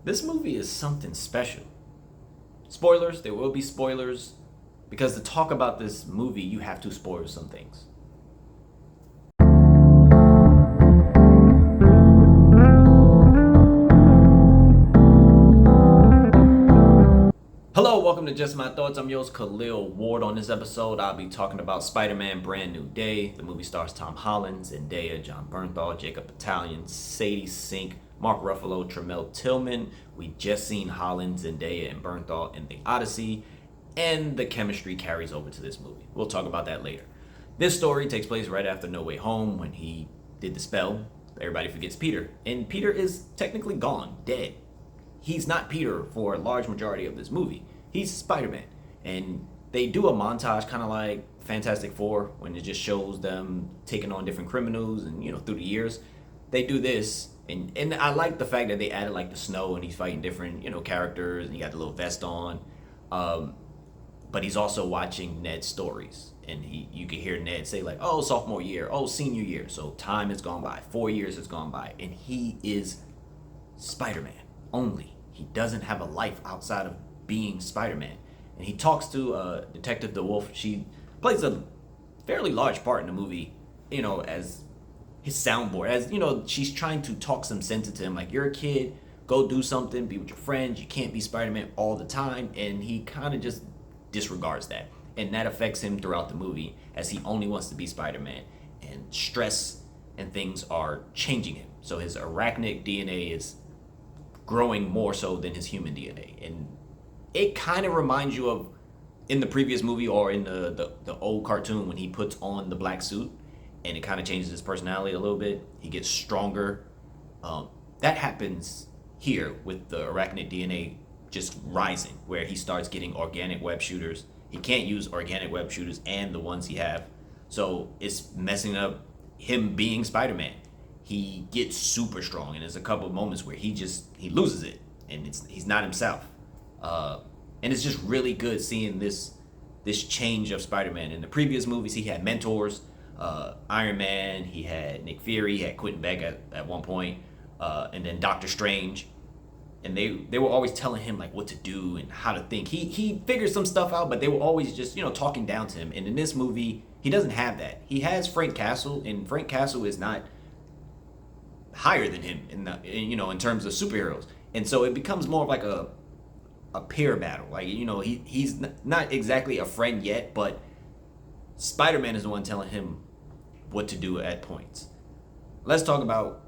This movie is something special. Spoilers, there will be spoilers, because to talk about this movie, you have to spoil some things. Hello, welcome to Just My Thoughts. I'm your host, Khaleel Ward. On this episode, I'll be talking about Spider-Man Brand New Day. The movie stars Tom Holland, Zendaya, John Bernthal, Jacob Batalon, Sadie Sink, Mark Ruffalo, Tremel Tillman. We just seen Holland, Zendaya, and Bernthal in The Odyssey, and the chemistry carries over to this movie. We'll talk about that later. This story takes place right after No Way Home, when he did the spell. Everybody forgets Peter, and Peter is technically gone, dead. He's not Peter for a large majority of this movie. He's Spider-Man. And they do a montage kind of like Fantastic Four, when it just shows them taking on different criminals and, through the years. They do this, and I like the fact that they added like the snow and he's fighting different, characters, and he got the little vest on. But he's also watching Ned's stories. And you can hear Ned say like, oh, sophomore year, oh, senior year. So time has gone by, 4 years has gone by, and he is Spider-Man only. He doesn't have a life outside of being Spider-Man. And he talks to Detective DeWolf. She plays a fairly large part in the movie, as his soundboard. As, she's trying to talk some sense into him. Like, you're a kid, go do something, be with your friends. You can't be Spider-Man all the time. And he kind of just disregards that. And that affects him throughout the movie, as he only wants to be Spider-Man. And stress and things are changing him. So his arachnid DNA is growing more so than his human DNA. And it kind of reminds you of in the previous movie, or in the old cartoon, when he puts on the black suit and it kind of changes his personality a little bit. He gets stronger. That happens here with the arachnid DNA just rising, where he starts getting organic web shooters. He can't use organic web shooters and the ones he have. So it's messing up him being Spider-Man. He gets super strong, and there's a couple of moments where he loses it, and he's not himself. And it's just really good seeing this change of Spider-Man. In the previous movies, he had mentors, Iron Man, he had Nick Fury, he had Quentin Beck at one point, and then Doctor Strange, and they were always telling him like what to do and how to think. He figured some stuff out, but they were always just talking down to him. And in this movie, he doesn't have that. He has Frank Castle, and Frank Castle is not higher than him in terms of superheroes, and so it becomes more of like a peer battle. Like, he's not exactly a friend yet, but Spider-Man is the one telling him what to do at points. Let's talk about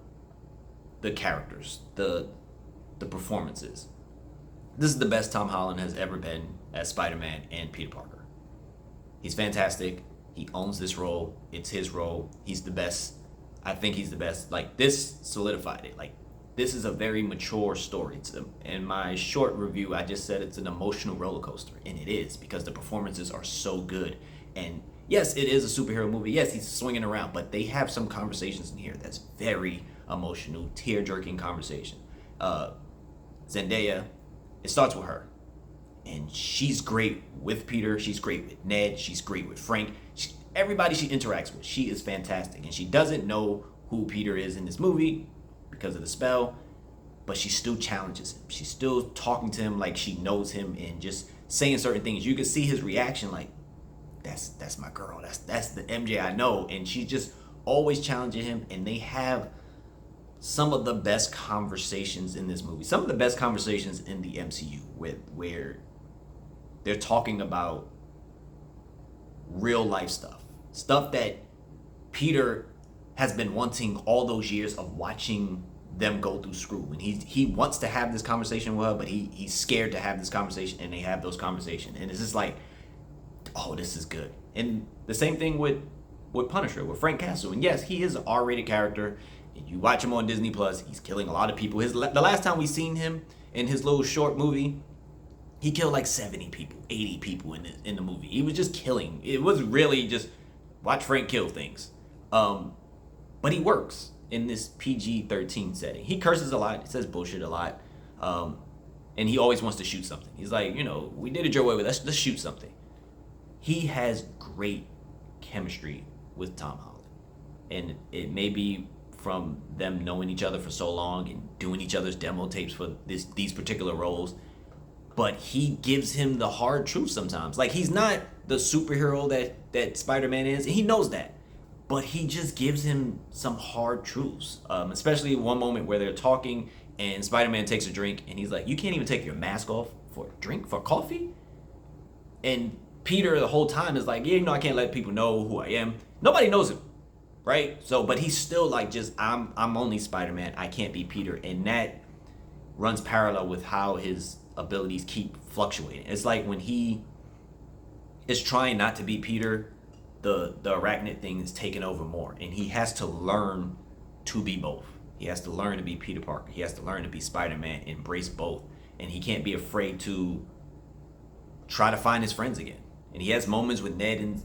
the characters, the performances. This is the best Tom Holland has ever been as Spider-Man and Peter Parker. He's fantastic. He owns this role. It's his role. He's the best. I think he's the best. Like, this solidified it. Like, this is a very mature story. In my short review, I just said it's an emotional roller coaster, and it is, because the performances are so good. And yes, it is a superhero movie. Yes, he's swinging around, but they have some conversations in here that's very emotional, tear-jerking conversation. Zendaya, it starts with her, and she's great with Peter. She's great with Ned. She's great with Frank. Everybody she interacts with, she is fantastic. And she doesn't know who Peter is in this movie because of the spell, but she still challenges him. She's still talking to him like she knows him, and just saying certain things. You can see his reaction like, that's my girl. That's the MJ I know. And she's just always challenging him, and they have some of the best conversations in this movie. Some of the best conversations in the MCU, where they're talking about real life stuff that Peter has been wanting all those years of watching them go through school. And he wants to have this conversation with her, but he's scared to have this conversation, and they have those conversations. And it's just like, oh, this is good. And the same thing with Punisher, with Frank Castle. And yes, he is an R-rated character. And you watch him on Disney Plus, he's killing a lot of people. The last time we seen him in his little short movie, he killed like 70 people, 80 people in the movie. He was just killing. It was really just watch Frank kill things. But he works in this PG-13 setting. He curses a lot. He says bullshit a lot. And he always wants to shoot something. He's like, we did it your way, but let's shoot something. He has great chemistry with Tom Holland. And it may be from them knowing each other for so long and doing each other's demo tapes for these particular roles. But he gives him the hard truth sometimes. Like, he's not the superhero that Spider-Man is. He knows that. But he just gives him some hard truths. Especially one moment where they're talking and Spider-Man takes a drink and he's like, you can't even take your mask off for a drink, for coffee? And Peter the whole time is like, yeah, I can't let people know who I am. Nobody knows him, right? So, but he's still like, I'm only Spider-Man. I can't be Peter. And that runs parallel with how his abilities keep fluctuating. It's like when he is trying not to be Peter, the arachnid thing is taking over more, and he has to learn to be both. He has to learn to be Peter Parker. He has to learn to be Spider-Man, embrace both, and he can't be afraid to try to find his friends again. And he has moments with Ned and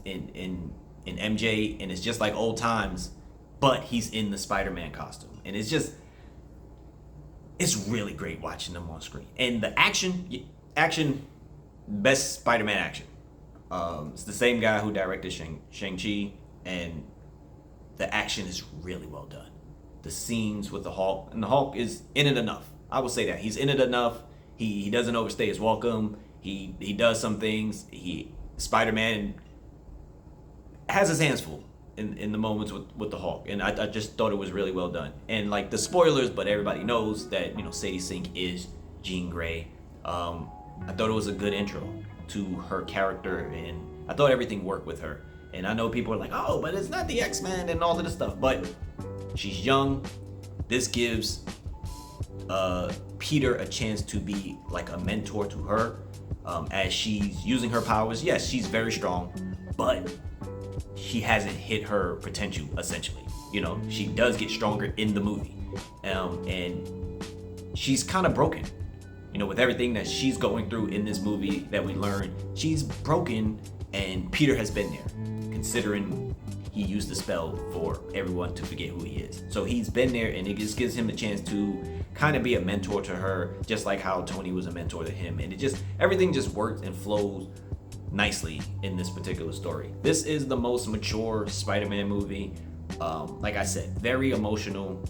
MJ, and it's just like old times, but he's in the Spider-Man costume, and it's really great watching them on screen. And the action, best Spider-Man action. It's the same guy who directed Shang-Chi, and the action is really well done. The scenes with the Hulk, and the Hulk is in it enough. I will say that. He's in it enough. He doesn't overstay his welcome. He does some things. Spider-Man has his hands full in the moments with the Hulk, and I just thought it was really well done. And like the spoilers, but everybody knows that Sadie Sink is Jean Grey. I thought it was a good intro to her character, and I thought everything worked with her. And I know people are like, oh, but it's not the X-Men and all of this stuff, but she's young. This gives Peter a chance to be like a mentor to her as she's using her powers. Yes, she's very strong, but she hasn't hit her potential, essentially. She does get stronger in the movie, and she's kind of broken. With everything that she's going through in this movie that we learn, she's broken, and Peter has been there, considering he used the spell for everyone to forget who he is. So he's been there, and it just gives him a chance to kind of be a mentor to her, just like how Tony was a mentor to him. And everything just works and flows nicely in this particular story. This is the most mature Spider-Man movie. Like I said, very emotional,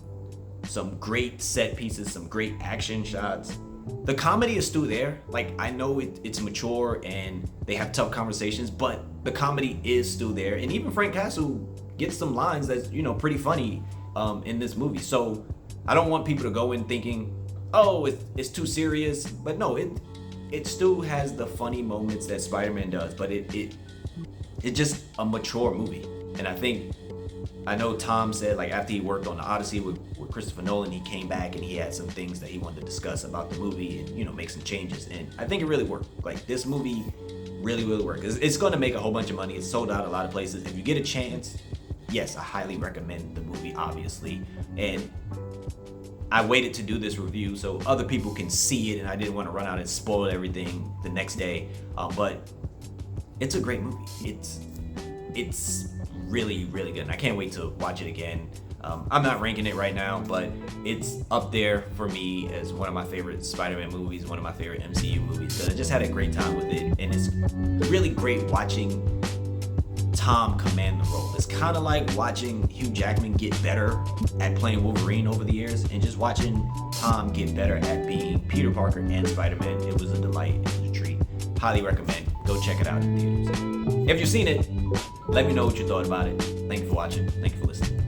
some great set pieces, some great action shots. The comedy is still there. Like, I know it's mature and they have tough conversations, but the comedy is still there. And even Frank Castle gets some lines that's, pretty funny in this movie. So I don't want people to go in thinking, oh, it's too serious. But no, it still has the funny moments that Spider-Man does, but it's just a mature movie. And I know Tom said, like, after he worked on the Odyssey with Christopher Nolan, he came back and he had some things that he wanted to discuss about the movie and, make some changes. And I think it really worked. Like, this movie really, really worked. It's going to make a whole bunch of money. It's sold out a lot of places. If you get a chance, yes, I highly recommend the movie, obviously. And I waited to do this review so other people can see it, and I didn't want to run out and spoil everything the next day. But it's a great movie. It's really, really good. And I can't wait to watch it again. I'm not ranking it right now, but it's up there for me as one of my favorite Spider-Man movies, one of my favorite MCU movies, because I just had a great time with it. And it's really great watching Tom command the role. It's kind of like watching Hugh Jackman get better at playing Wolverine over the years, and just watching Tom get better at being Peter Parker and Spider-Man. It was a delight. It was a treat. Highly recommend. Go check it out in theaters. If you've seen it, let me know what you thought about it. Thank you for watching. Thank you for listening.